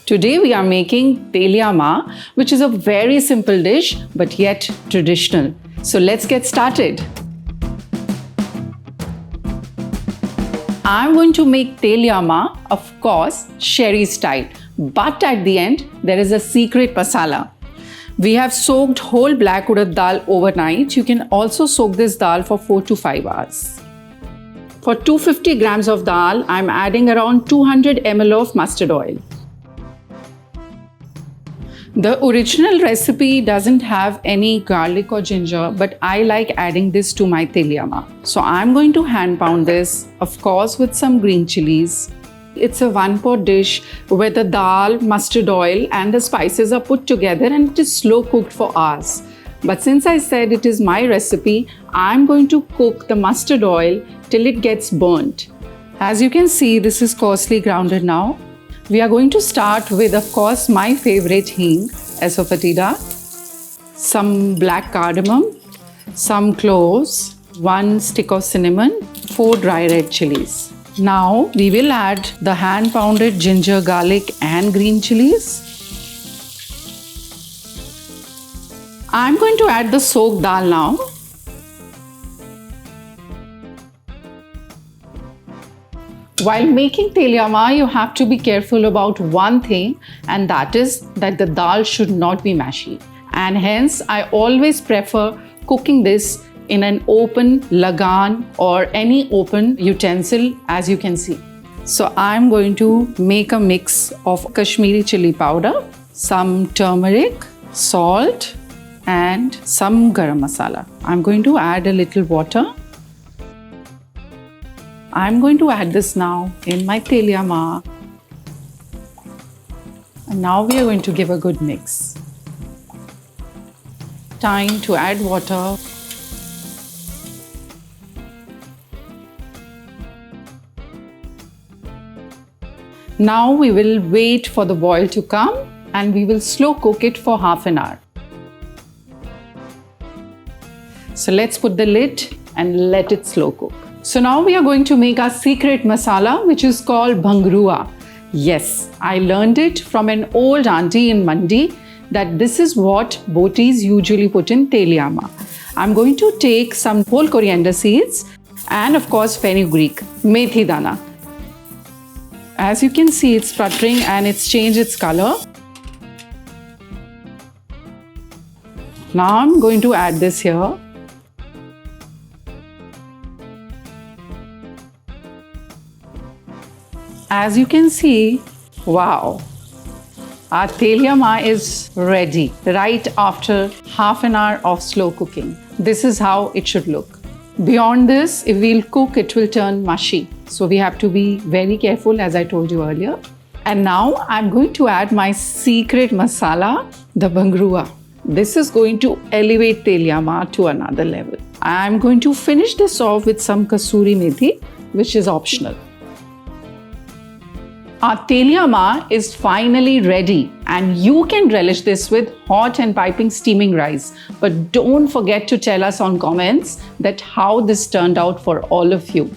Today we are making Teliya Maah, which is a very simple dish but yet traditional. So let's get started. I'm going to make Teliya Maah, of course, Sherie style. But at the end, there is a secret masala. We have soaked whole black urad dal overnight. You can also soak this dal for 4 to 5 hours. For 250 grams of dal, I'm adding around 200 ml of mustard oil. The original recipe doesn't have any garlic or ginger, but I like adding this to my Teliya Maah. So I'm going to hand pound this, of course, with some green chilies. It's a one-pot dish where the dal, mustard oil and the spices are put together and it is slow cooked for hours. But since I said it is my recipe, I'm going to cook the mustard oil till it gets burnt. As you can see, this is coarsely grounded now. We are going to start with, of course, my favorite hing, asafoetida, some black cardamom, some cloves, 1 stick of cinnamon, 4 dry red chilies. Now we will add the hand pounded ginger, garlic and green chilies. I'm going to add the soaked dal now. While making Teliya Maah, you have to be careful about one thing, and that is that the dal should not be mashy. And hence, I always prefer cooking this in an open lagan or any open utensil, as you can see. So I'm going to make a mix of Kashmiri chili powder, some turmeric, salt, and some garam masala. I'm going to add a little water. I'm going to add this now in my Teliya Maah. And now we are going to give a good mix. Time to add water. Now we will wait for the boil to come and we will slow cook it for half an hour. So let's put the lid and let it slow cook. So now we are going to make our secret masala, which is called bhangrua. Yes, I learned it from an old auntie in Mandi that this is what botis usually put in Teliya Maah. I'm going to take some whole coriander seeds and of course fenugreek, methi dana. As you can see, it's sputtering and it's changed its color. Now I'm going to add this here. As you can see, wow, our Teliya Maah is ready right after half an hour of slow cooking. This is how it should look. Beyond this, if we'll cook, it will turn mushy. So we have to be very careful, as I told you earlier. And now I'm going to add my secret masala, the bhangrua. This is going to elevate Teliya Maah to another level. I'm going to finish this off with some kasuri methi, which is optional. Our Teliya Maah is finally ready and you can relish this with hot and piping steaming rice. But don't forget to tell us on comments that how this turned out for all of you.